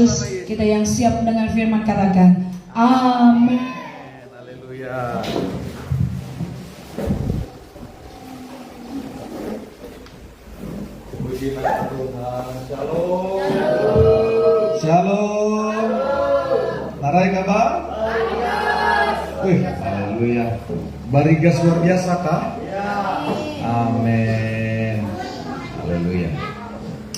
Yesus. Kita yang siap mendengar firman katakan amin. Haleluya. Puji nama Tuhan. Shalom. Shalom. Marai kabar? Haleluya. Barigas luar biasa kah? Amin. Haleluya.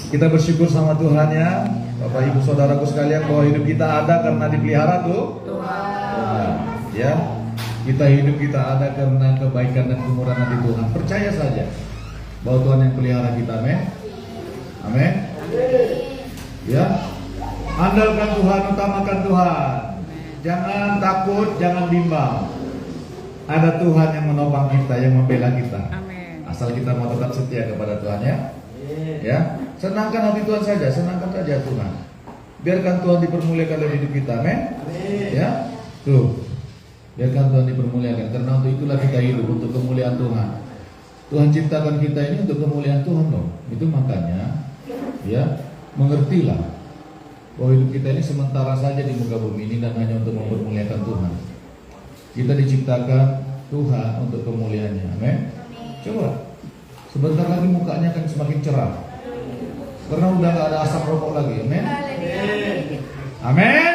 Kita bersyukur sama Tuhan ya, Bapak Ibu Saudaraku sekalian, bahwa hidup kita ada karena dipelihara tuh Tuhan. Ya, kita ada karena kebaikan dan kemurahan hati Tuhan. Percaya saja bahwa Tuhan yang pelihara kita. Amin. Amin. Ya, andalkan Tuhan, utamakan Tuhan. Jangan takut, jangan bimbang. Ada Tuhan yang menopang kita, yang membela kita. Amin. Asal kita mau tetap setia kepada Tuhan ya. Ya, senangkan hati Tuhan saja, senangkan saja Tuhan. Biarkan Tuhan dipermuliakan dalam hidup kita, amin. Ya, tuh. Biarkan Tuhan dipermuliakan, karena untuk itulah kita hidup, untuk kemuliaan Tuhan. Tuhan ciptakan kita ini untuk kemuliaan Tuhan loh. Itu makanya, ya, mengertilah bahwa hidup kita ini sementara saja di muka bumi ini dan hanya untuk mempermuliakan Tuhan. Kita diciptakan Tuhan untuk kemuliaannya, amin. Coba. Sebentar lagi mukanya akan semakin cerah, karena udah gak ada asap rokok lagi, amin. Amin.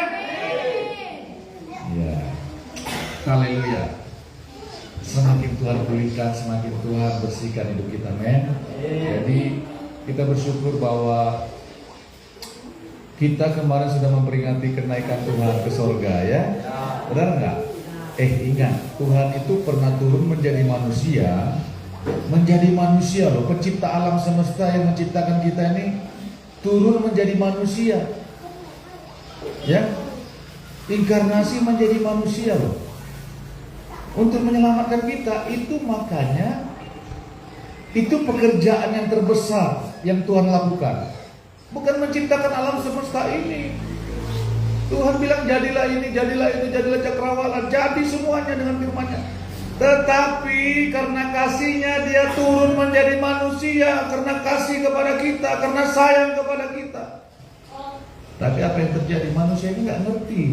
Ya, haleluya. Semakin Tuhan pulihkan, semakin Tuhan bersihkan hidup kita, amin. Jadi kita bersyukur bahwa kita kemarin sudah memperingati kenaikan Tuhan ke surga ya. Benar nggak? Ingat, Tuhan itu pernah turun menjadi manusia loh, pencipta alam semesta yang menciptakan kita ini turun menjadi manusia, ya, inkarnasi menjadi manusia loh, untuk menyelamatkan kita. Itu makanya itu pekerjaan yang terbesar yang Tuhan lakukan, bukan menciptakan alam semesta ini. Tuhan bilang jadilah ini, jadilah itu, jadilah cakrawala, jadi semuanya dengan firman-Nya. Tetapi karena kasihnya dia turun menjadi manusia, karena kasih kepada kita, karena sayang kepada kita. Tapi apa yang terjadi? Manusia ini nggak ngerti,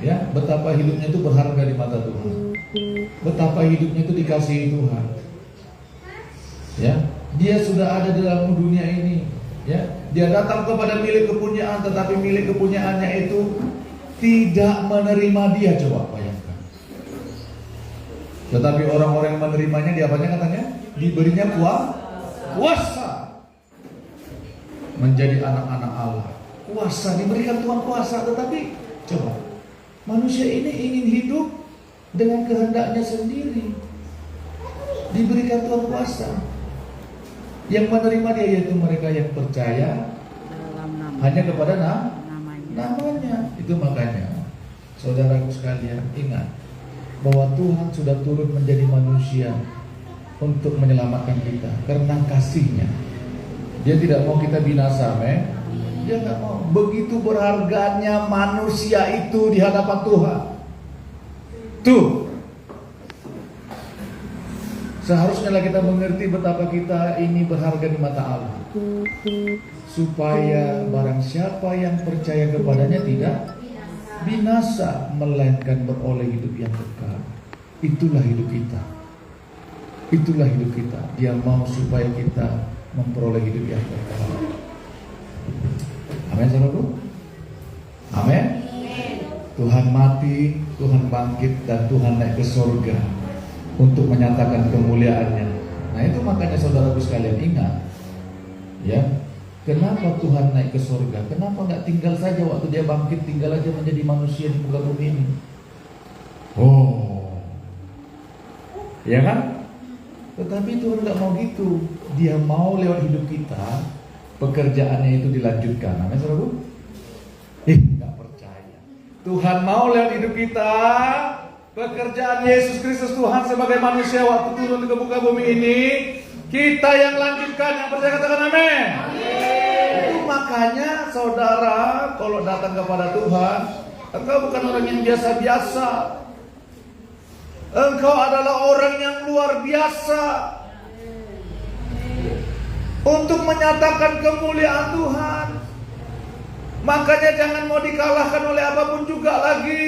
ya, betapa hidupnya itu berharga di mata Tuhan, betapa hidupnya itu dikasihi Tuhan. Ya, dia sudah ada di dalam dunia ini, ya, dia datang kepada milik kepunyaan, tetapi milik kepunyaannya itu tidak menerima dia. Coba bayangkan. Tetapi orang-orang yang menerimanya, dia apanya katanya? Diberinya kuasa menjadi anak-anak Allah. Kuasa, diberikan Tuhan kuasa. Tetapi coba, manusia ini ingin hidup dengan kehendaknya sendiri. Diberikan Tuhan kuasa. Yang menerima dia yaitu mereka yang percaya hanya kepada namanya. Itu makanya, saudaraku sekalian, ingat bahwa Tuhan sudah turun menjadi manusia untuk menyelamatkan kita karena kasih-Nya. Dia tidak mau kita binasa, men. Dia nggak mau. Begitu berharganya manusia itu di hadapan Tuhan. Tuh, seharusnya kita mengerti betapa kita ini berharga di mata Allah, supaya barang siapa yang percaya kepadanya tidak binasa, melainkan beroleh hidup yang kekal. Itulah hidup kita. Itulah hidup kita. Dia mau supaya kita memperoleh hidup yang kekal. Amin, saudaraku. Amin. Tuhan mati, Tuhan bangkit, dan Tuhan naik ke surga untuk menyatakan kemuliaannya. Nah, itu makanya saudaraku sekalian ingat, ya, kenapa Tuhan naik ke surga? Kenapa nggak tinggal saja waktu dia bangkit, tinggal aja menjadi manusia di muka bumi ini? Oh, ya kan? Tetapi Tuhan nggak mau gitu. Dia mau lewat hidup kita, pekerjaannya itu dilanjutkan. Amin, saudaraku? Nggak percaya. Tuhan mau lewat hidup kita, pekerjaan Yesus Kristus Tuhan sebagai manusia waktu turun ke muka bumi ini, kita yang lanjutkan. Yang percaya katakan amin. Itu makanya saudara, kalau datang kepada Tuhan, engkau bukan orang yang biasa-biasa. Engkau adalah orang yang luar biasa untuk menyatakan kemuliaan Tuhan. Makanya jangan mau dikalahkan oleh apapun juga lagi.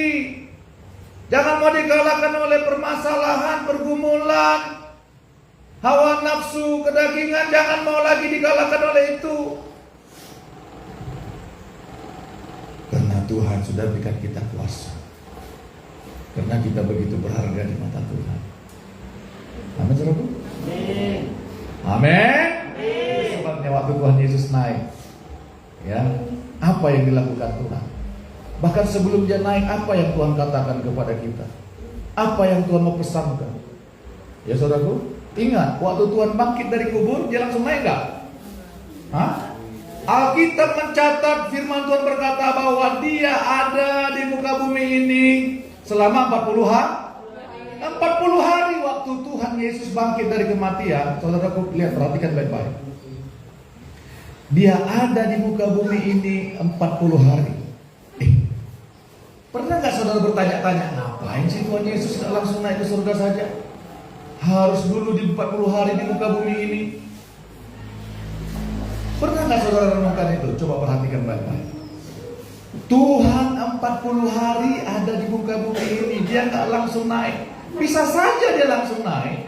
Jangan mau dikalahkan oleh permasalahan, pergumulan, hawa nafsu, kedagingan. Jangan mau lagi dikalahkan oleh itu. Karena Tuhan sudah berikan kita kuasa. Karena kita begitu berharga di mata Tuhan. Amin, saudaraku. Amin. Itu sebabnya waktu Tuhan Yesus naik, ya, apa yang dilakukan Tuhan? Bahkan sebelum dia naik, apa yang Tuhan katakan kepada kita? Apa yang Tuhan mau pesankan? Ya saudaraku, ingat, waktu Tuhan bangkit dari kubur, dia langsung naik gak? Hah? Alkitab mencatat firman Tuhan berkata bahwa dia ada di muka bumi ini selama 40 hari. 40 hari waktu Tuhan Yesus bangkit dari kematian. Saudaraku, lihat, perhatikan baik-baik. Dia ada di muka bumi ini 40 hari. Pernah gak saudara bertanya-tanya, ngapain sih Tuhan Yesus gak langsung naik ke surga saja? Harus dulu di 40 hari di muka bumi ini. Pernah gak saudara renungkan itu? Coba perhatikan baik-baik. Tuhan 40 hari ada di muka bumi ini. Dia gak langsung naik. Bisa saja dia langsung naik,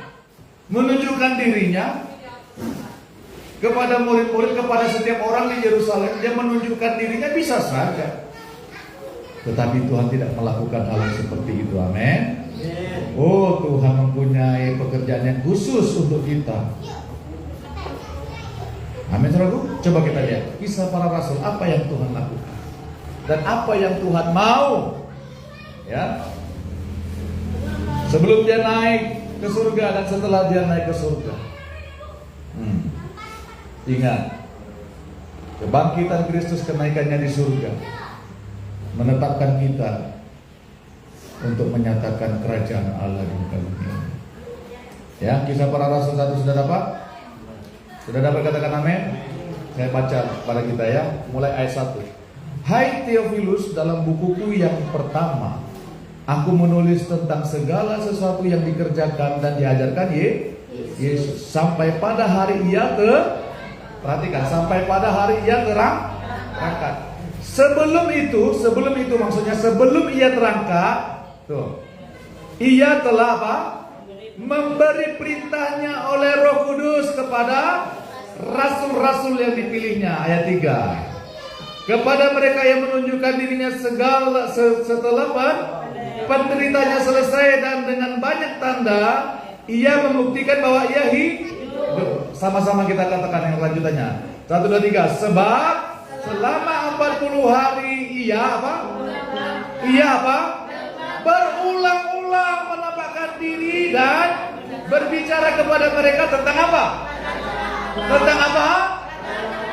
menunjukkan dirinya kepada murid-murid, kepada setiap orang di Yerusalem. Dia menunjukkan dirinya, bisa saja. Tetapi Tuhan tidak melakukan hal yang seperti itu. Amin. Oh, Tuhan mempunyai pekerjaan yang khusus untuk kita. Amin, saudaraku. Coba kita lihat kisah para rasul, apa yang Tuhan lakukan dan apa yang Tuhan mau. Ya, sebelum dia naik ke surga dan setelah dia naik ke surga. Ingat, kebangkitan Kristus, kenaikannya di surga menetapkan kita untuk menyatakan kerajaan Allah di muka bumi ini. Ya, kisah para rasul 1 sudah dapat? Sudah dapat, katakan amin. Saya baca pada kita ya, mulai ayat 1. Hai Theophilus, dalam bukuku yang pertama aku menulis tentang segala sesuatu yang dikerjakan dan diajarkan Yesus sampai pada hari ia perhatikan, sampai pada hari ia terangkat. Sebelum itu maksudnya sebelum ia terangkat, tuh, ia telah apa? Memberi perintahnya oleh Roh Kudus kepada rasul-rasul yang dipilihnya. Ayat 3. Kepada mereka yang menunjukkan dirinya setelah penderitanya selesai dan dengan banyak tanda, ia membuktikan bahwa ia hidup. Sama-sama kita katakan yang lanjutannya. 1, 2, 3. Sebab selama 40 hari ia berulang-ulang menampakkan diri dan berbicara kepada mereka tentang apa? Tentang apa?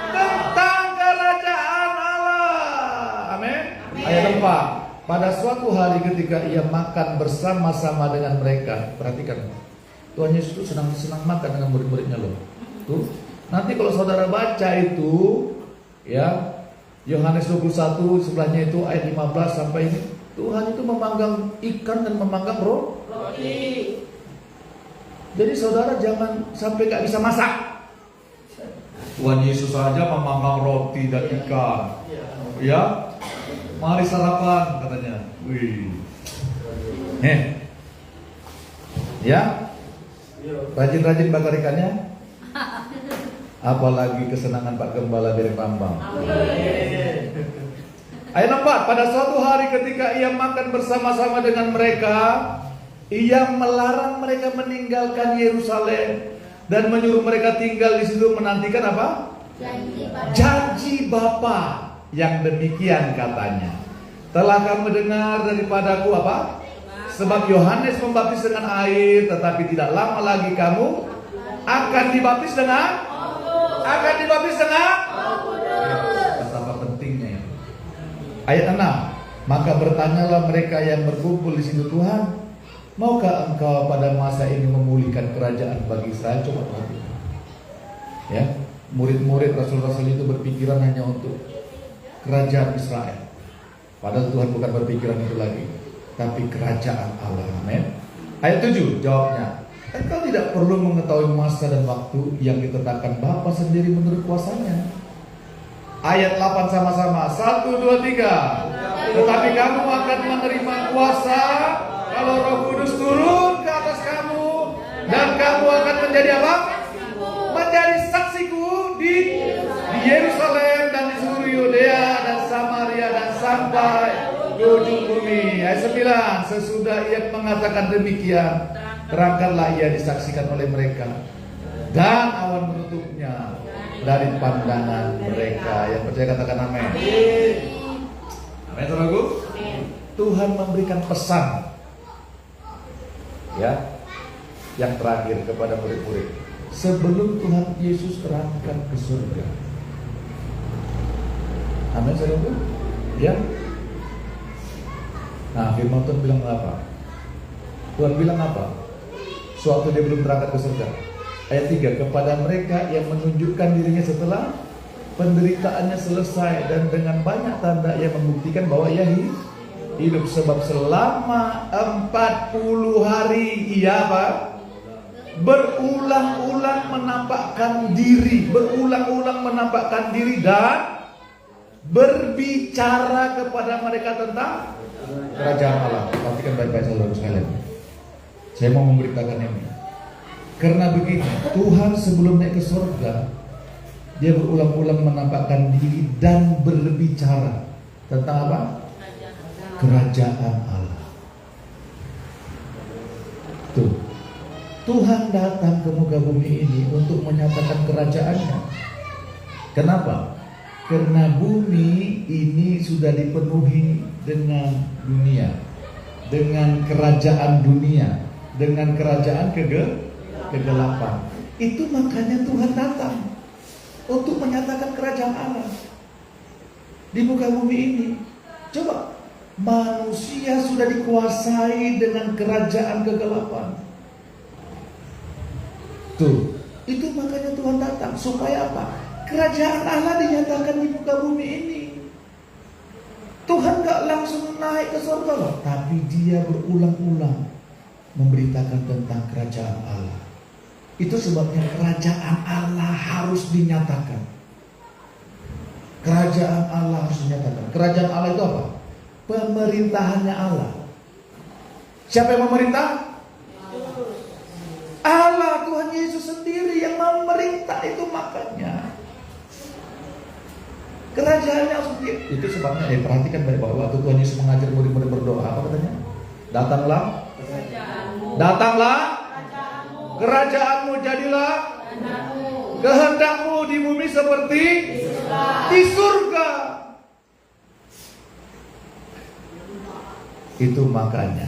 Tentang kerajaan Allah. Amin. Ayat 4. Pada suatu hari ketika ia makan bersama-sama dengan mereka, perhatikan, Tuhan Yesus itu senang makan dengan murid-muridnya loh. Tuh, nanti kalau saudara baca itu, ya, Yohanes 21 sebelahnya itu ayat 15 sampai ini, Tuhan itu memanggang ikan dan memanggang roti. Jadi saudara jangan sampai gak bisa masak. Tuhan Yesus saja memanggang roti dan ikan. Ya, mari sarapan katanya. Wih. Ya, rajin-rajin bakar ikannya. Apalagi kesenangan Pak Gembala dari Bambang. Ayat 4. Pada suatu hari ketika ia makan bersama-sama dengan mereka, ia melarang mereka meninggalkan Yerusalem dan menyuruh mereka tinggal di situ menantikan apa? Janji Bapa. Yang demikian katanya, telah kamu dengar daripadaku apa? Sebab Yohanes membaptis dengan air, tetapi tidak lama lagi kamu akan dibaptis dengan betapa pentingnya ya. Ayat 6. Maka bertanyalah mereka yang berkumpul di situ, Tuhan, maukah engkau pada masa ini memulihkan kerajaan bagi Israel? Coba perhatikan. Ya, murid-murid rasul-rasul itu berpikiran hanya untuk kerajaan Israel. Padahal Tuhan bukan berpikiran itu lagi, tapi kerajaan Allah. Amin. Ayat 7 jawabnya, engkau tidak perlu mengetahui masa dan waktu yang ditetapkan Bapa sendiri menurut kuasanya. Ayat 8 sama-sama. 1, 2, 3. Tetapi kamu akan menerima kuasa kalau Roh Kudus turun ke atas kamu, dan kamu akan menjadi apa? Menjadi saksiku di Yerusalem dan di seluruh Yudea dan Samaria dan sampai ke ujung bumi. Ayat 9. Sesudah ia mengatakan demikian, terangkanlah ia disaksikan oleh mereka, dan awan menutupnya dari pandangan mereka. Yang percaya katakan amin. Amin, saudaraku. Tuhan memberikan pesan, ya, yang terakhir kepada murid-murid sebelum Tuhan Yesus terangkat ke surga. Amin, saudaraku. Ya. Nah, firman Tuhan bilang apa? Tuhan bilang apa? Suatu dia belum terangkat ke surga. Ayat 3, kepada mereka yang menunjukkan dirinya setelah penderitaannya selesai dan dengan banyak tanda yang membuktikan bahwa ia hidup, sebab selama 40 hari ia apa? Berulang-ulang menampakkan diri, dan berbicara kepada mereka tentang kerajaan Allah. Perhatikan baik-baik saudara sekalian. Saya mau memberitakan ini. Karena begini, Tuhan sebelum naik ke surga, dia berulang-ulang menampakkan diri dan berbicara tentang apa? Kerajaan Allah. Tuh, Tuhan datang ke muka bumi ini untuk menyatakan kerajaannya. Kenapa? Karena bumi ini sudah dipenuhi dengan dunia, dengan kerajaan dunia, dengan kerajaan kegelapan. Itu makanya Tuhan datang untuk menyatakan kerajaan Allah di muka bumi ini. Coba, manusia sudah dikuasai dengan kerajaan kegelapan. Tuh, itu makanya Tuhan datang supaya apa? Kerajaan Allah dinyatakan di muka bumi ini. Tuhan gak langsung naik ke surga loh, tapi dia berulang-ulang memberitakan tentang kerajaan Allah. Itu sebabnya kerajaan Allah harus dinyatakan. Kerajaan Allah harus dinyatakan. Kerajaan Allah itu apa? Pemerintahannya Allah. Siapa yang memerintah? Allah, Tuhan Yesus sendiri yang memerintah. Itu makanya kerajaannya harus sendiri. Itu sebabnya, perhatikan baik-baik waktu Tuhan Yesus mengajar murid-murid berdoa, apa katanya? Datanglah kerajaanmu, jadilah kehendakmu di bumi seperti di surga. Itu makanya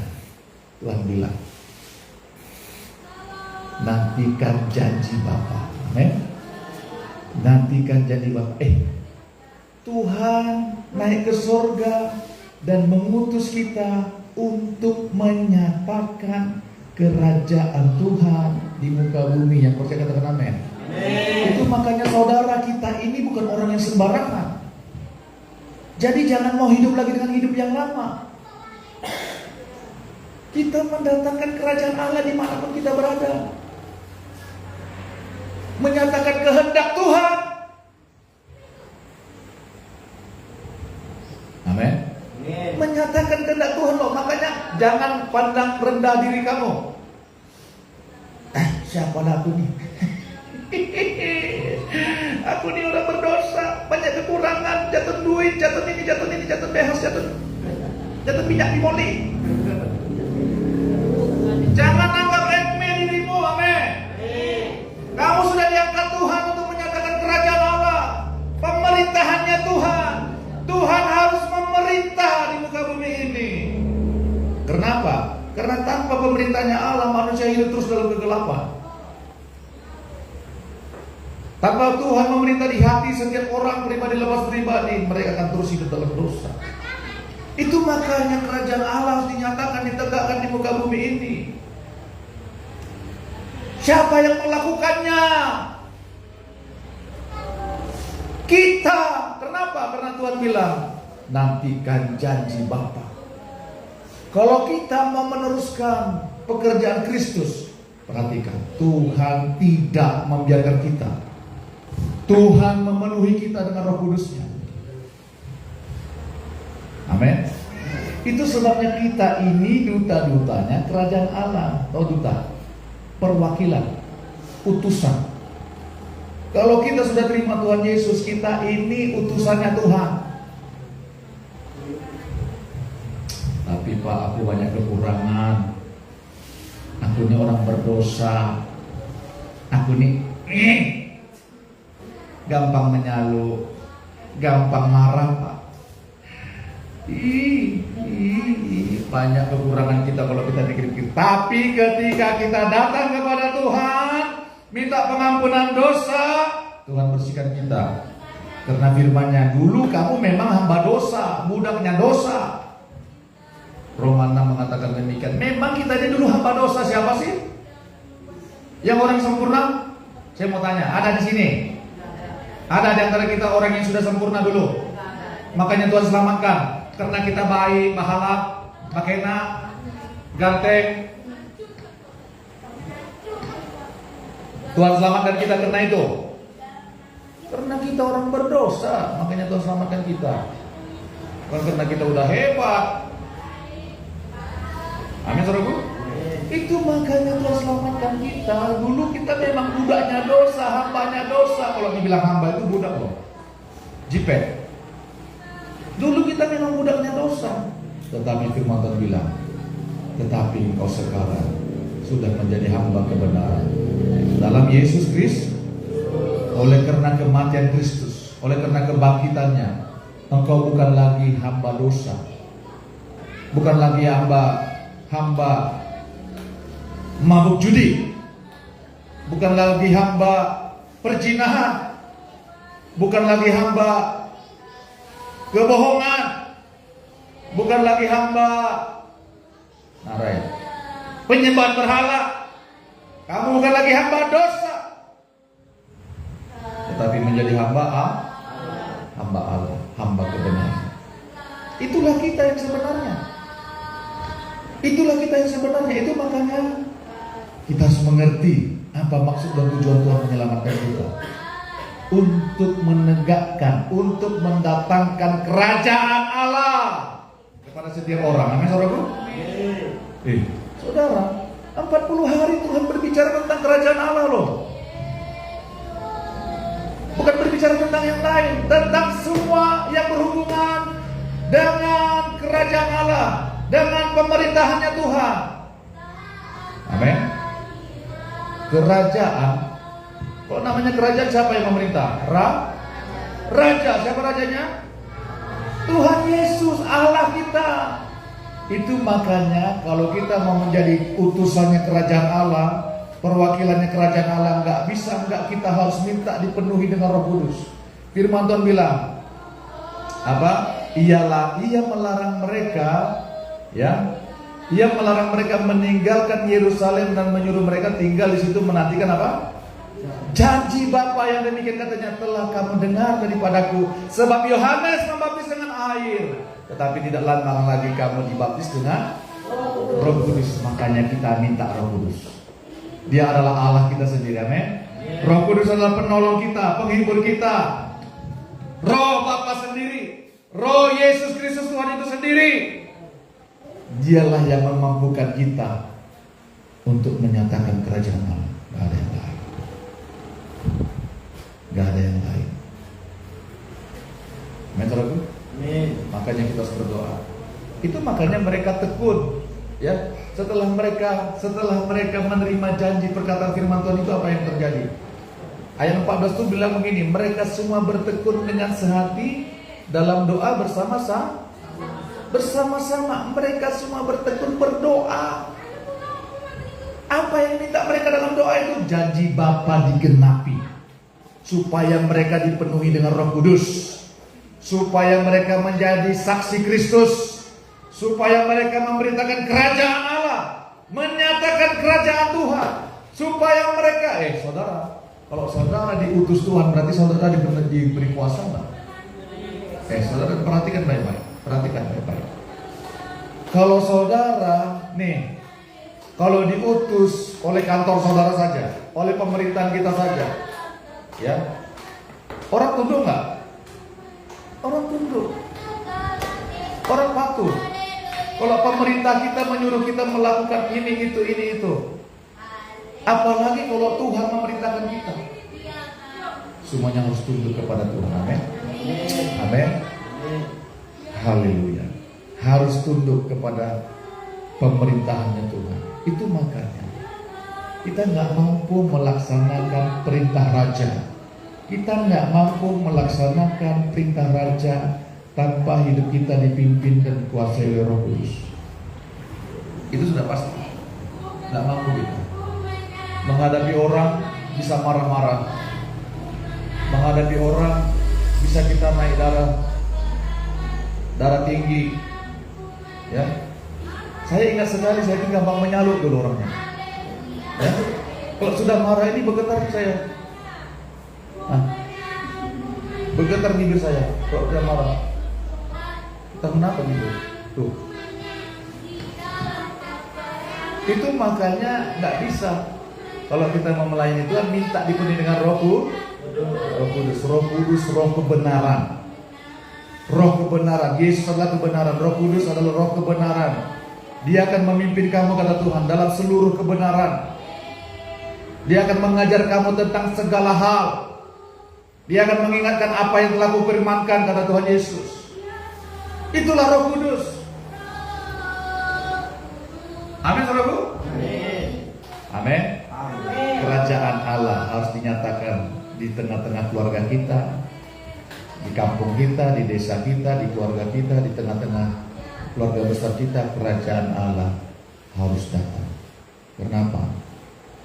Tuhan bilang, nantikan janji Bapa. Amin. Nantikan janji Bapa. Tuhan naik ke surga dan mengutus kita untuk menyatakan kerajaan Tuhan di muka bumi. Yang percaya katakan amin. Itu makanya saudara, kita ini bukan orang yang sembarangan. Jadi jangan mau hidup lagi dengan hidup yang lama. Kita mendatangkan kerajaan Allah dimanapun kita berada, menyatakan kehendak Tuhan. Amin. Menyatakan kehendak Tuhan loh. Makanya jangan pandang rendah diri kamu. Siapalah aku nih? Aku nih orang berdosa, banyak kekurangan, jatuh duit, jatuh ini, jatuh behas, jatuh minyak di moli. Jangan anggap remeh dirimu, amin. Kamu sudah diangkat Tuhan untuk menyatakan kerajaan Allah, pemerintahannya Tuhan. Tuhan harus memerintah di muka bumi ini. Kenapa? Karena tanpa pemerintahnya Allah, manusia hidup terus dalam kegelapan. Tanpa Tuhan memerintah di hati setiap orang pribadi lepas pribadi, mereka akan terus hidup dalam dosa. Itu makanya kerajaan Allah harus dinyatakan, ditegakkan di muka bumi ini. Siapa yang melakukannya? Kita. Kenapa? Karena Tuhan bilang, nantikan janji Bapa. Kalau kita mau meneruskan pekerjaan Kristus, perhatikan, Tuhan tidak membiarkan kita. Tuhan memenuhi kita dengan Roh Kudus-Nya. Amin. Itu sebabnya kita ini duta-dutanya kerajaan Allah. Tahu duta? Perwakilan, utusan. Kalau kita sudah terima Tuhan Yesus, kita ini utusannya Tuhan. Tapi Pak, aku banyak kekurangan. Aku ini orang berdosa. Aku ini gampang menyalu, gampang marah Pak. Banyak kekurangan kita kalau kita pikir-pikir. Tapi ketika kita datang kepada Tuhan, minta pengampunan dosa, Tuhan bersihkan kita. Karena firman-Nya, dulu kamu memang hamba dosa, budaknya dosa. Roma 6 mengatakan demikian. Memang kita ini dulu hamba dosa. Siapa sih yang orang sempurna? Saya mau tanya, ada di sini? Ada di antara kita orang yang sudah sempurna dulu? Makanya Tuhan selamatkan. Karena kita baik, bahalap, bakena, ganteng. Tuhan selamatkan kita karena itu. Karena kita orang berdosa, makanya Tuhan selamatkan kita. Bukan karena kita udah hebat. Amin, saudaraku. Itu makanya Tuhan selamatkan kita. Dulu kita memang budaknya dosa, hambanya dosa. Kalau dibilang hamba itu budak loh, jipet. Dulu kita memang budaknya dosa. Tetapi firman Tuhan bilang, tetapi engkau sekarang sudah menjadi hamba kebenaran dalam Yesus Kristus. Oleh karena kematian Kristus, oleh karena kebangkitannya, engkau bukan lagi hamba dosa, bukan lagi hamba mabuk judi, bukan lagi hamba perzinahan, bukan lagi hamba kebohongan, bukan lagi hamba penyembah berhala. Kamu bukan lagi hamba dosa, tetapi menjadi hamba Allah, hamba kebenaran. Itulah kita yang sebenarnya. Itulah kita yang sebenarnya. Itu makanya kita harus mengerti apa maksud dan tujuan Tuhan menyelamatkan kita. Untuk menegakkan, untuk mendatangkan kerajaan Allah kepada setiap orang. Amin, saudaraku? Saudara, 40 hari Tuhan berbicara tentang kerajaan Allah loh. Bukan berbicara tentang yang lain, tentang semua yang berhubungan dengan kerajaan Allah, dengan pemerintahannya Tuhan. Amin. Kerajaan. Kalau namanya kerajaan, siapa yang memerintah? Raja. Siapa rajanya? Tuhan Yesus, Allah kita. Itu makanya kalau kita mau menjadi utusannya kerajaan Allah, perwakilannya kerajaan Allah, enggak kita harus minta dipenuhi dengan Roh Kudus. Firman Tuhan bilang apa? Ia melarang mereka, ya. Ia melarang mereka meninggalkan Yerusalem dan menyuruh mereka tinggal di situ menantikan apa? Janji Bapa yang demikian katanya telah kamu dengar daripadaku. Sebab Yohanes membaptis dengan air, tetapi tidak lama lagi kamu dibaptis dengan Roh Kudus. Makanya kita minta Roh Kudus. Dia adalah Allah kita sendiri, amin. Roh Kudus adalah penolong kita, penghibur kita. Roh Bapa sendiri, Roh Yesus Kristus Tuhan itu sendiri. Dialah yang memampukan kita untuk menyatakan kerajaan Allah. Gak ada yang lain. Gak ada yang lain. Amin. Makanya kita harus berdoa. Itu makanya mereka tekun, ya. Setelah mereka menerima janji perkataan firman Tuhan, itu apa yang terjadi? Ayat 14 itu bilang begini, mereka semua bertekun dengan sehati dalam doa bersama-sama. Mereka semua bertekun berdoa. Apa yang minta mereka dalam doa itu? Janji Bapa digenapi, supaya mereka dipenuhi dengan Roh Kudus, supaya mereka menjadi saksi Kristus, supaya mereka memberitakan kerajaan Allah, menyatakan kerajaan Tuhan, supaya mereka saudara, kalau saudara diutus Tuhan, berarti saudara diberi kuasa enggak? Saudara perhatikan baik-baik. Kalau saudara kalau diutus oleh kantor saudara saja, oleh pemerintahan kita saja, ya, Orang tunduk nggak? Orang tunduk. Orang patuh. Kalau pemerintah kita menyuruh kita melakukan ini itu. Apalagi kalau Tuhan memerintahkan kita. Semuanya harus tunduk kepada Tuhan. Amin. Amin. Haleluya. Harus tunduk kepada pemerintahannya Tuhan. Itu makanya kita nggak mampu melaksanakan perintah raja. Kita nggak mampu melaksanakan perintah raja tanpa hidup kita dipimpin dan dikuasai oleh Roh Kudus. Itu sudah pasti. Nggak mampu kita. Menghadapi orang bisa marah-marah. Menghadapi orang bisa kita naik darah tinggi. Ya. Saya ingat sekali, saya ini gampang menyaluk dulu orangnya. Ya. Kalau sudah marah ini bergetar saya. Bergetar bibir saya kalau sudah marah. Entah kenapa gitu. Tuh. Itu makanya nggak bisa. Kalau kita mau melayani Tuhan, minta dipenuhi dengan Roh Kudus, Roh kebenaran. Roh kebenaran. Yesus adalah kebenaran. Roh Kudus adalah Roh kebenaran. Dia akan memimpin kamu kata Tuhan dalam seluruh kebenaran. Dia akan mengajar kamu tentang segala hal. Dia akan mengingatkan apa yang telah kufirmankan kata Tuhan Yesus. Itulah Roh Kudus. Amin, saudaraku. Amin. Kerajaan Allah harus dinyatakan di tengah-tengah keluarga kita, di kampung kita, di desa kita, di keluarga kita, di tengah-tengah keluarga besar kita. Kerajaan Allah harus datang. Kenapa?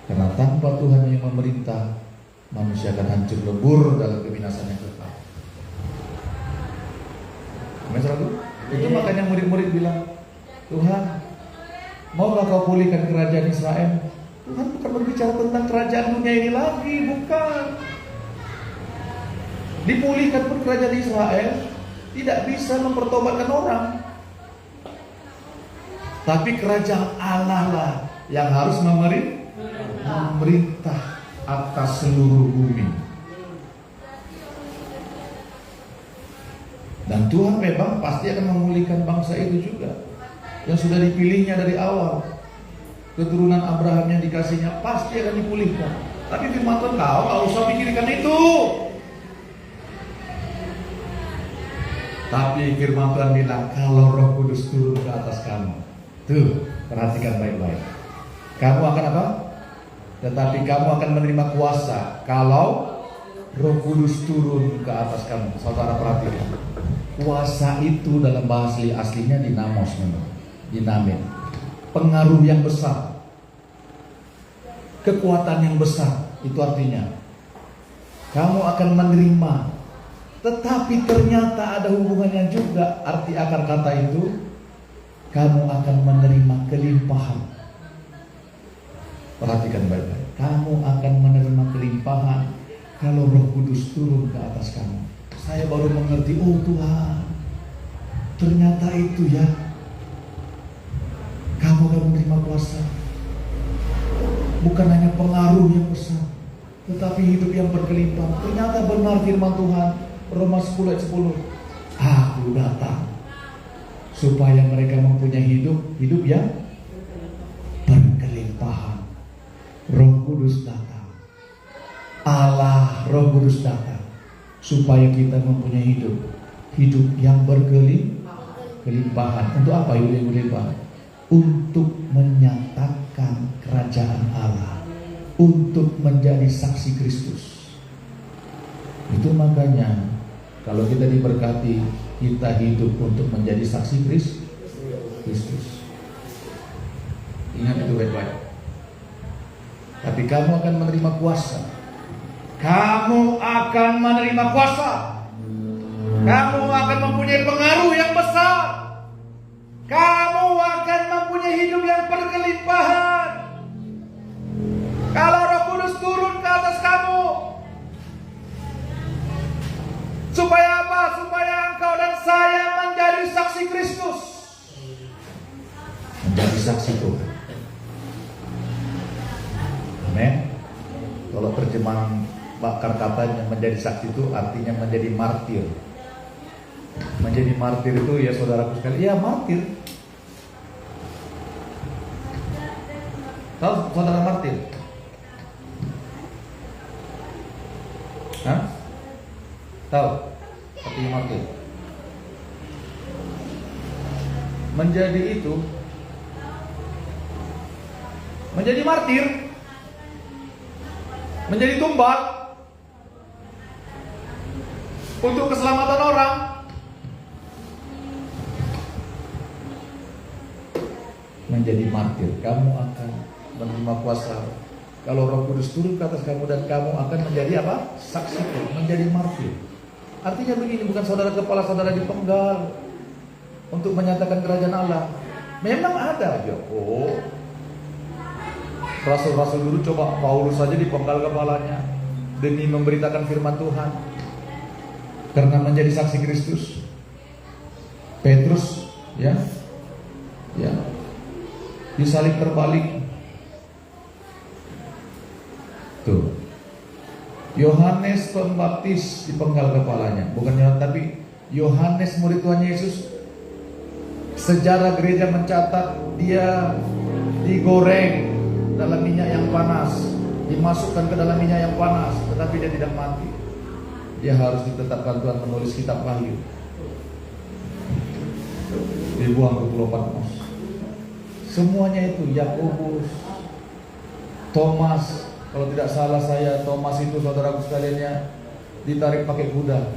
Karena tanpa Tuhan yang memerintah, manusia akan hancur lebur dalam kebinasan yang kekal. Amin, saudaraku. Itu makanya murid-murid bilang, Tuhan, maulah kau pulihkan kerajaan Israel. Tuhan bukan berbicara tentang kerajaan dunia ini lagi, bukan. Dipulihkan pun kerajaan Israel tidak bisa mempertobatkan orang. Tapi kerajaan Allah lah yang harus memerintah atas seluruh bumi. Dan Tuhan memang pasti akan memulihkan bangsa itu juga, yang sudah dipilihnya dari awal. Keturunan Abraham yang dikasihnya pasti akan dipulihkan. Tapi firman Tuhan, kau gak usah pikirkan itu. Tapi firman Tuhan bilang, kalau Roh Kudus turun ke atas kamu, tuh, perhatikan baik-baik. Kamu akan apa? Tetapi kamu akan menerima kuasa kalau Roh Kudus turun ke atas kamu. Saudara perhatikan, kuasa itu dalam bahasa aslinya dinamos, dinamin. Pengaruh yang besar, kekuatan yang besar. Itu artinya kamu akan menerima. Tetapi ternyata ada hubungannya juga. Arti akar kata itu, kamu akan menerima kelimpahan. Perhatikan baik-baik. Kamu akan menerima kelimpahan kalau Roh Kudus turun ke atas kamu. Saya baru mengerti, oh Tuhan, ternyata itu ya. Kamu akan menerima kuasa. Bukan hanya pengaruh yang besar, tetapi hidup yang berkelimpahan. Ternyata benar firman Tuhan, Roma 10 ayat 10. Aku datang supaya mereka mempunyai hidup yang berkelimpahan. Roh Kudus datang. Allah Roh Kudus datang supaya kita mempunyai hidup yang berkelimpahan. Untuk apa hidup yang berkelimpahan? Untuk menyatakan kerajaan Allah, untuk menjadi saksi Kristus. Itu makanya kalau kita diberkati, kita hidup untuk menjadi saksi Kristus. Ingat itu baik-baik. Tapi kamu akan menerima kuasa. Kamu akan menerima kuasa. Kamu akan mempunyai pengaruh yang besar. Kamu akan mempunyai hidup yang berkelimpahan kalau Roh Kudus turun ke atas kamu. Supaya apa? Supaya engkau dan saya menjadi saksi Kristus, menjadi saksi Tuhan. Amin. Kalau terjemahan bakar katanya menjadi saksi itu artinya menjadi martir. Menjadi martir itu ya saudaraku sekalian, ya martir. Tahu saudara martir? Hah? Tahu? Artinya martir. Menjadi itu, menjadi martir, menjadi tumbal untuk keselamatan orang. Menjadi martir, kamu akan menerima kuasa. Kalau Roh Kudus turun ke atas kamu dan kamu akan menjadi apa? Saksi, menjadi martir. Artinya begini, bukan saudara kepala saudara dipenggal untuk menyatakan kerajaan Allah. Memang ada aja. Oh, rasul-rasul dulu coba Paulus saja dipenggal kepalanya demi memberitakan firman Tuhan karena menjadi saksi Kristus. Petrus, ya, disalib terbalik. Tuh. Yohanes Pembaptis dipenggal kepalanya, bukan Yohanes tapi Yohanes murid Tuhan Yesus. Sejarah gereja mencatat dia digoreng dalam minyak yang panas, dimasukkan ke dalam minyak yang panas, tetapi dia tidak mati. Dia harus ditetapkan Tuhan menulis kitab Wahyu, dibuang ke Pulau Patmos. Semuanya itu Yakobus, Thomas, kalau tidak salah saya Thomas itu saudaraku sekalian ya, ditarik pakai kuda,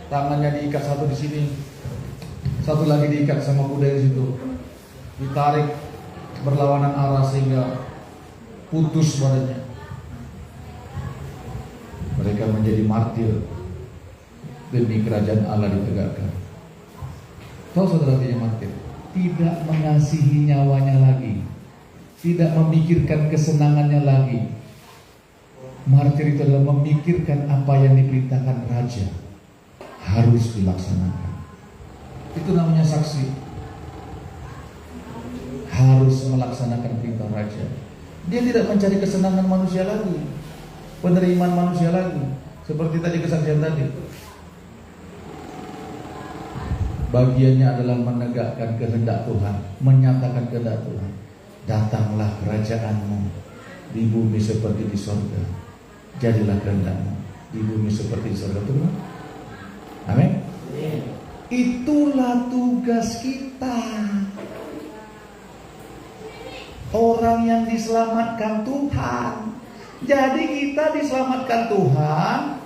tangannya diikat satu di sini, satu lagi diikat sama kuda di situ, ditarik berlawanan arah sehingga putus badannya. Mereka menjadi martir demi kerajaan Allah ditegakkan. Tahu saudara artinya martir? Tidak mengasihi nyawanya lagi, tidak memikirkan kesenangannya lagi. Martir itu adalah memikirkan apa yang diperintahkan raja harus dilaksanakan. Itu namanya saksi. Harus melaksanakan perintah raja. Dia tidak mencari kesenangan manusia lagi, penerimaan manusia lagi. Seperti tadi kesaksian tadi, bagiannya adalah menegakkan kehendak Tuhan, menyatakan kehendak Tuhan. Datanglah kerajaanmu di bumi seperti di surga. Jadilah kehendakmu di bumi seperti di surga. Tuhan. Amin. Itulah tugas kita. Orang yang diselamatkan Tuhan. Jadi kita diselamatkan Tuhan,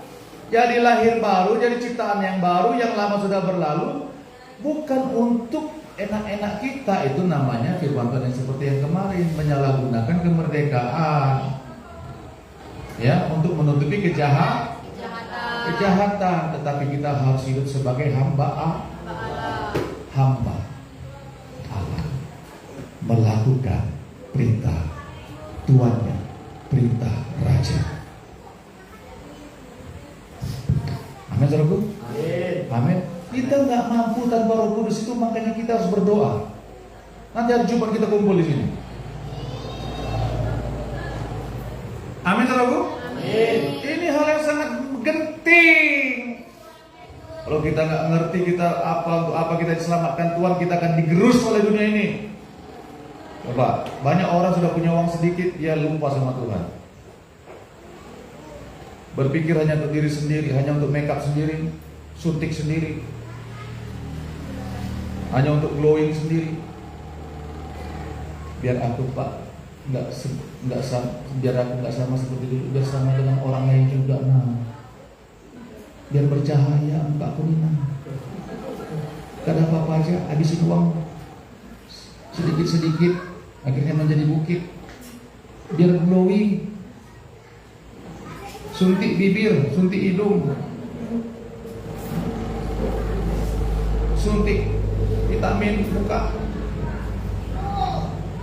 jadi lahir baru, jadi ciptaan yang baru, yang lama sudah berlalu. Bukan untuk enak-enak kita. Itu namanya firman Tuhan yang seperti yang kemarin, menyalahgunakan kemerdekaan, ya, untuk menutupi kejahatan. Tetapi kita harus hidup sebagai hamba Allah, melakukan perintah tuannya, perintah raja. Amin, saudaraku. Amin. Kita nggak mampu tanpa Roh Kudus itu, makanya kita harus berdoa. Nanti hari Jumat kita kumpul di sini. Amin, saudaraku. Ini hal yang sangat genting. Kalau kita nggak ngerti kita untuk apa kita diselamatkan Tuhan, kita akan digerus oleh dunia ini. Coba, banyak orang sudah punya uang sedikit, dia lupa sama Tuhan. Berpikir hanya untuk diri sendiri, hanya untuk make up sendiri, suntik sendiri, hanya untuk glowing sendiri. Biar aku Pak biar aku nggak sama seperti dulu, biar sama dengan orang lain juga, biar bercahaya muka aku ini. Gak ada apa-apa aja, habisin uang sedikit-sedikit, akhirnya menjadi bukit. Biar glowing, suntik bibir, suntik hidung, suntik vitamin muka.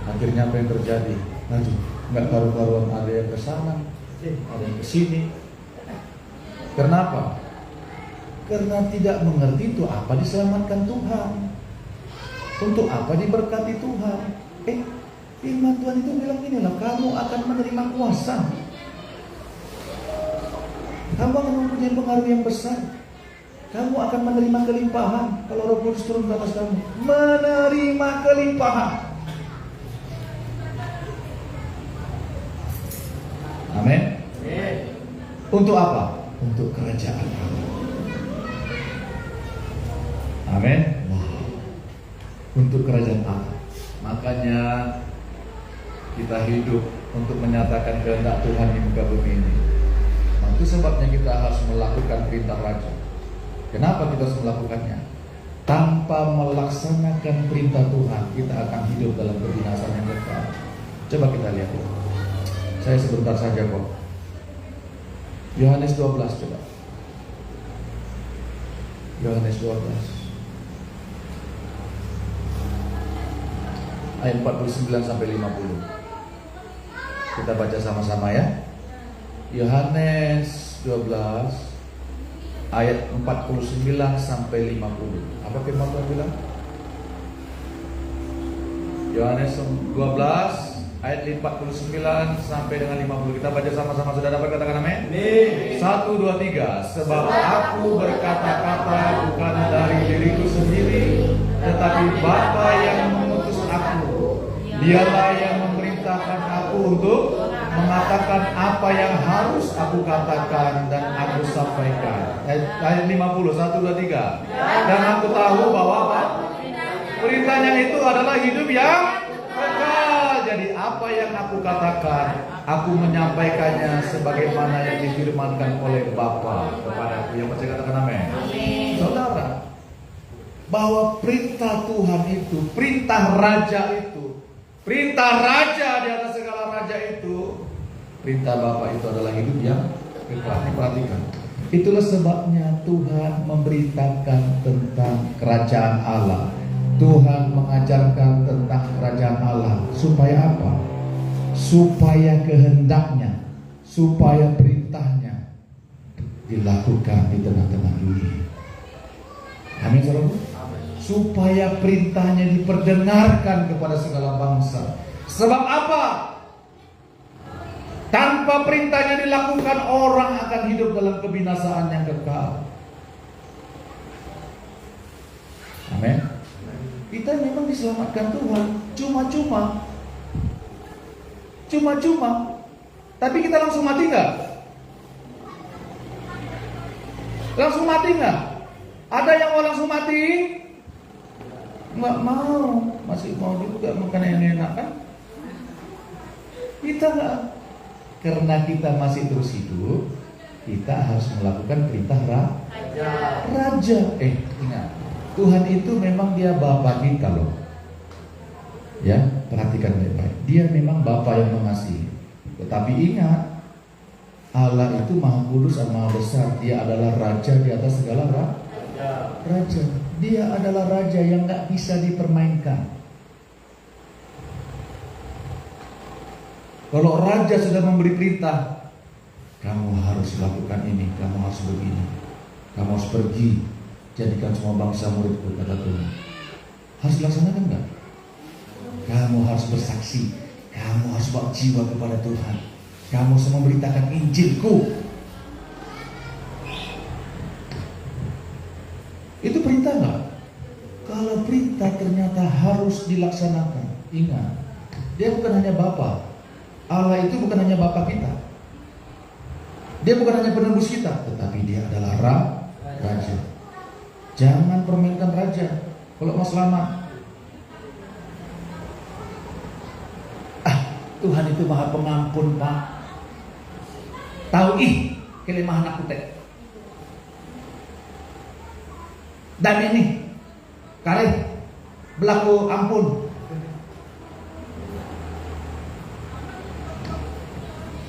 Akhirnya apa yang terjadi? Aduh, nggak karu-karuan, ada yang ke sana, ada yang ke sini. Kenapa? Karena tidak mengerti itu apa diselamatkan Tuhan, untuk apa diberkati Tuhan. Firman Tuhan itu bilang inilah, kamu akan menerima kuasa. Kamu akan mempunyai pengaruh yang besar. Kamu akan menerima kelimpahan kalau Roh Kudus turun ke atas kamu. Menerima kelimpahan. Amin. Untuk apa? Untuk kerajaan Allah. Amin. Untuk kerajaan Allah. Makanya kita hidup untuk menyatakan kehendak Tuhan di muka bumi ini. Itu sebabnya kita harus melakukan perintah Raja. Kenapa kita harus melakukannya? Tanpa melaksanakan perintah Tuhan, kita akan hidup dalam kebinasaan yang kekal. Coba kita lihat. Saya sebentar saja kok. Yohanes 12 coba. Yohanes 12 ayat 49 sampai 50. Kita baca sama-sama ya. Yohanes 12 ayat 49 sampai 50. Apa firman Tuhan bilang? Yohanes 12 ayat 49 sampai dengan 50. Kita baca sama-sama. Sudah dapat, katakan amin? 1, 2, 3. Sebab aku berkata-kata bukan dari diriku sendiri, tetapi Bapa yang mengutus aku. Dialah yang memerintahkan aku untuk mengatakan apa yang harus aku katakan dan aku sampaikan. Ayat 50, 1, 2, 3. Dan aku tahu bahwa apa? Perintahnya itu adalah hidup yang kekal. Jadi apa yang aku katakan, aku menyampaikannya sebagaimana yang difirmankan oleh Bapa kepadaku. Yang percaya katakan amin. Saudara, bahwa perintah Tuhan itu, perintah Raja itu, perintah Raja di atas segala raja itu, perintah Bapa itu adalah hidup yang kekal. Perhatikan. Itulah sebabnya Tuhan memberitakan tentang kerajaan Allah. Tuhan mengajarkan tentang kerajaan Allah. Supaya apa? Supaya kehendaknya, supaya perintahnya dilakukan di tengah-tengah dunia. Amin, saudara. Supaya perintahnya diperdengarkan kepada segala bangsa. Sebab apa? Tanpa perintahnya dilakukan, orang akan hidup dalam kebinasaan yang kekal. Amin. Kita memang diselamatkan Tuhan cuma-cuma. Tapi kita langsung mati nggak? Langsung mati nggak? Ada yang mau langsung mati? Nggak mau, masih mau juga makan yang enak kan? Kita nggak. Karena kita masih terus hidup, kita harus melakukan perintah Raja. Ingat, Tuhan itu memang dia Bapa kita loh. Ya, perhatikan baik-baik. Dia memang Bapa yang mengasihi. Tetapi ingat, Allah itu Maha Kudus dan Maha Besar. Dia adalah Raja di atas segala raja. Dia adalah Raja yang gak bisa dipermainkan. Kalau Raja sudah memberi perintah, kamu harus lakukan ini, kamu harus begini, kamu harus pergi, jadikan semua bangsa muridku, kata Tuhan. Harus dilaksanakan enggak? Kamu harus bersaksi, kamu harus bawa jiwa kepada Tuhan, kamu harus memberitakan Injilku. Itu perintah enggak? Kalau perintah ternyata harus dilaksanakan. Ingat, dia bukan hanya Bapa. Allah itu bukan hanya Bapa kita. Dia bukan hanya penebus kita, tetapi dia adalah Raja. Jangan permainkan Raja kalau mau selamat. Tuhan itu Maha Pengampun, Pak. Tahu kelemahan aku teh. Dan ini kali berlaku ampun.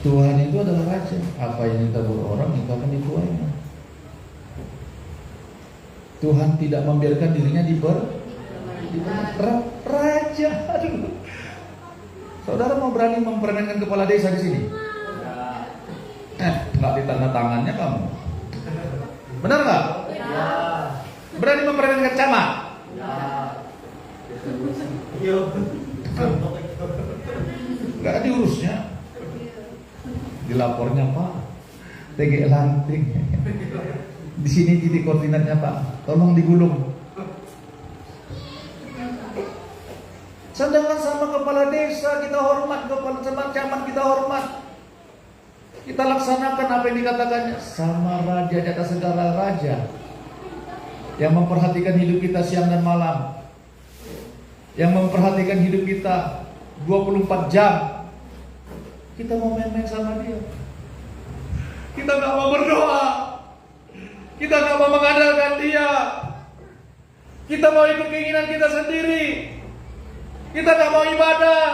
Tuhan itu adalah Raja. Apa yang ditabur orang itu akan dituainya. Tuhan tidak membiarkan dirinya Raja. Aduh. Saudara mau berani mempermainkan kepala desa di sini? Nggak ditanda tangannya kamu. Benar nggak? Ya. Berani mempermainkan camat? Ya. Nggak diurusnya. Dilapornya Pak, TG Lanting. Di sini titik koordinatnya Pak, tolong digulung. Sedangkan sama kepala desa kita hormat, kepala camat kita hormat. Kita laksanakan apa yang dikatakannya, sama raja di atas segala raja, yang memperhatikan hidup kita siang dan malam, yang memperhatikan hidup kita 24 jam. Kita mau main-main sama dia. Kita gak mau berdoa, kita gak mau mengandalkan dia, kita mau ikut keinginan kita sendiri, kita gak mau ibadah,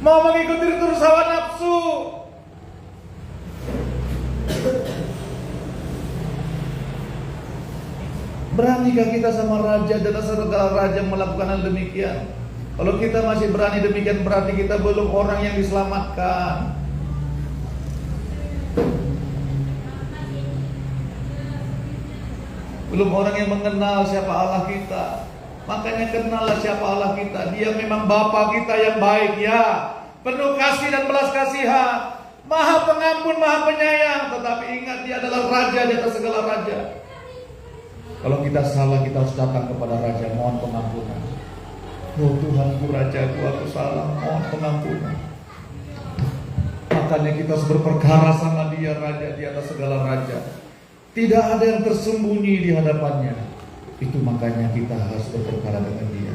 mau mengikuti terus hawa nafsu. Beranikah kita sama raja dan segala raja melakukan hal demikian? Kalau kita masih berani demikian, berarti kita belum orang yang diselamatkan. Belum orang yang mengenal siapa Allah kita. Makanya kenallah siapa Allah kita. Dia memang Bapa kita yang baik, ya, penuh kasih dan belas kasihan, Maha pengampun, Maha penyayang. Tetapi ingat, Dia adalah Raja di atas segala raja. Kalau kita salah, kita harus datang kepada Raja, mohon pengampunan. Oh Tuhanku, Rajaku, aku salah, mohon pengampunan. Makanya kita harus berperkara sama Dia, Raja di atas segala raja. Tidak ada yang tersembunyi di hadapannya. Itu makanya kita harus berperkara dengan Dia.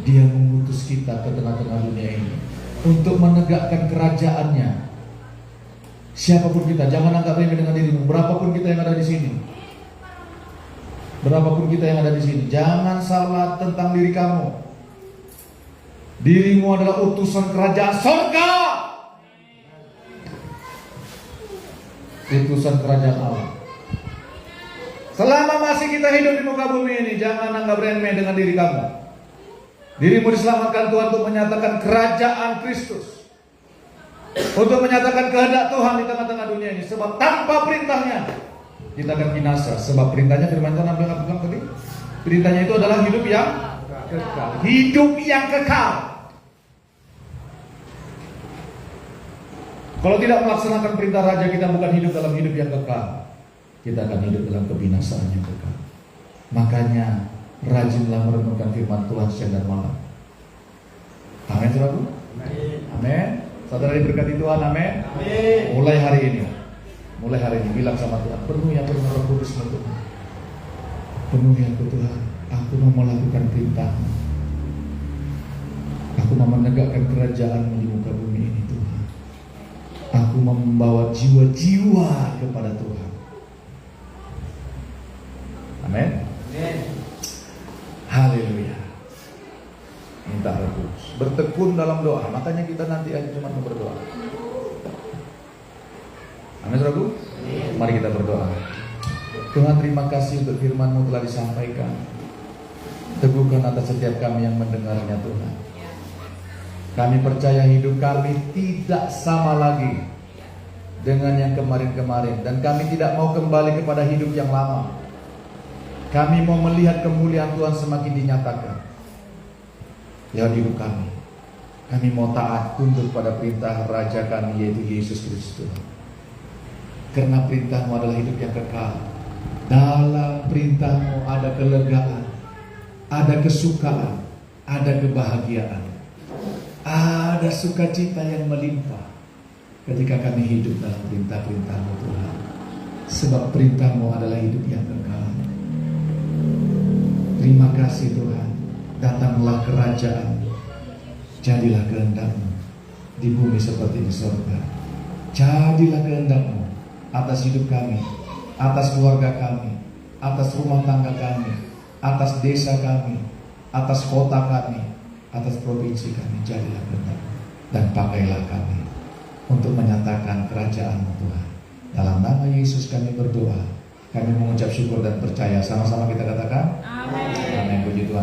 Dia mengutus kita ke tengah-tengah dunia ini untuk menegakkan kerajaannya. Siapapun kita, jangan anggap remeh dengan dirimu. Berapapun kita yang ada di sini, berapapun kita yang ada di sini, jangan salah tentang diri kamu. Dirimu adalah utusan kerajaan surga, utusan kerajaan Allah. Selama masih kita hidup di muka bumi ini, jangan anggap remeh dengan diri kamu. Dirimu diselamatkan Tuhan untuk menyatakan kerajaan Kristus, untuk menyatakan kehendak Tuhan di tengah-tengah dunia ini. Sebab tanpa perintahnya kita akan binasa. Sebab perintahnya, firman Tuhan apa yang aku bilang tadi, perintahnya itu adalah hidup yang kekal. Hidup yang kekal. Kalau tidak melaksanakan perintah Raja, kita bukan hidup dalam hidup yang kekal, kita akan hidup dalam kebinasaan yang kekal. Makanya rajinlah merenungkan firman Tuhan siang dan malam. Amin, saudaraku. Amin. Saudara diberkati Tuhan. Amin. Mulai hari ini bilang sama Tuhan, penuhi aku dengan Roh Kudus Tuhan. Penuhi aku Tuhan. Aku mau melakukan perintah-Mu. Aku mau menegakkan kerajaan-Mu di muka bumi ini Tuhan. Aku mau membawa jiwa-jiwa kepada Tuhan. Amin. Haleluya. Minta Roh Kudus, bertekun dalam doa. Makanya kita nanti aja cuma mau berdoa. Amin, saudaraku. Mari kita berdoa. Tuhan, terima kasih untuk firman-Mu telah disampaikan. Teguhkan atas setiap kami yang mendengarnya Tuhan. Kami percaya hidup kami tidak sama lagi dengan yang kemarin-kemarin, dan kami tidak mau kembali kepada hidup yang lama. Kami mau melihat kemuliaan Tuhan semakin dinyatakan ya hidup kami. Kami mau taat tunduk pada perintah Raja kami, yaitu Yesus Kristus Tuhan. Karena perintah-Mu adalah hidup yang kekal. Dalam perintah-Mu ada kelegaan, ada kesukaan, ada kebahagiaan, ada sukacita yang melimpah ketika kami hidup dalam perintah-perintah-Mu Tuhan. Sebab perintah-Mu adalah hidup yang kekal. Terima kasih Tuhan. Datanglah kerajaan, jadilah kehendak-Mu di bumi seperti di surga. Jadilah kehendak-Mu atas hidup kami, atas keluarga kami, atas rumah tangga kami, atas desa kami, atas kota kami, atas provinsi kami. Jadilah kehendak-Mu dan pakailah kami untuk menyatakan kerajaan-Mu Tuhan. Dalam nama Yesus kami berdoa. Kami mengucap syukur dan percaya. Sama-sama kita katakan amin. Amin. Puji Tuhan.